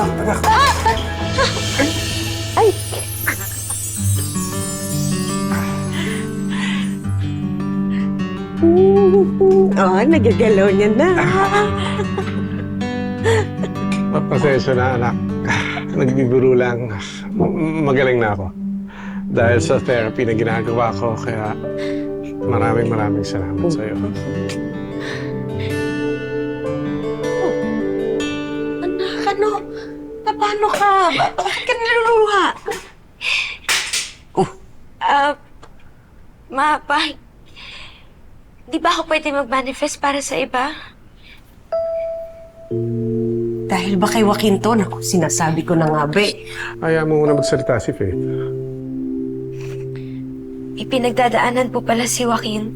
anak. Ay! Oh, nagagalaw niya na. Pasensya na, anak. Nagbibiro lang. Magaling na ako. Dahil sa therapy na ginagawa ko, kaya maraming salamat sa'yo. Anak, ano? Paano ka? Bakit ka niluluha? Di ba ako pwede mag-manifest para sa iba? Dahil ba kay Joaquin to? Naku, sinasabi ko na nga ba eh. Ayaw mo muna magsalita si Faith. May pinagdadaanan po pala si Joaquin.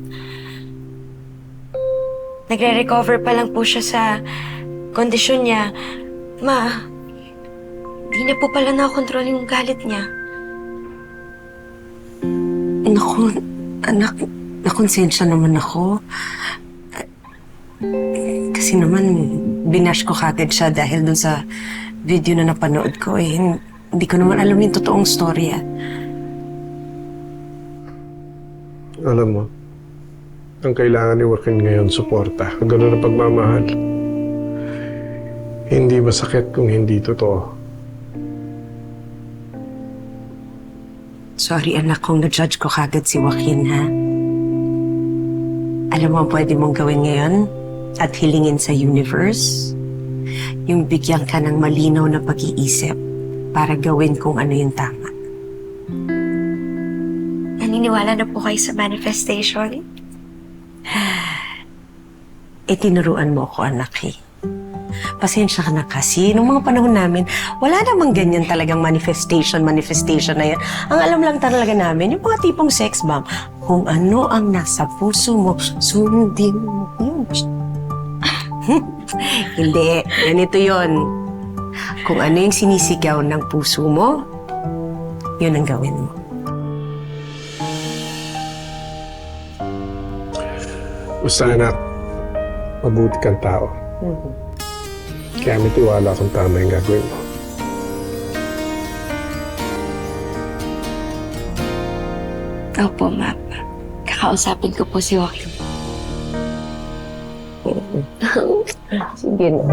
Nagre-recover pa lang po siya sa kondisyon niya. Di na po pala nakontrol yung galit niya. Naku, anak, nakonsensya naman ako. Kasi naman, binash ko kagad siya dahil dun sa video na napanood ko eh. Hindi ko naman alam yung totoong storya. Alam mo, ang kailangan ni Joaquin ngayon, suporta. Ganun ang pagmamahal. Hindi masakit kung hindi totoo. Sorry anak kung na-judge ko kagad si Joaquin, ha? Alam mo ang pwede mong gawin ngayon at hilingin sa universe? Yung bigyan ka ng malinaw na pag-iisip para gawin kung ano yung tama. Naniniwala na po kayo sa manifestation? Tinuruan mo ako, anak eh. Pasensya ka na kasi. Nung mga panahon namin, wala namang ganyan talagang manifestation na yan. Ang alam lang talaga namin, yung mga tipong sex bomb, kung ano ang nasa puso mo, sundin mo yun. Hindi, ganito yon. Kung ano yung sinisigaw ng puso mo, yun ang gawin mo. Basta anak, mabuti kang tao. Kaya may tiwala kung tama yung gagawin mo. Opo, ma'am. Kakausapin ko po si Joaquin. Sige na.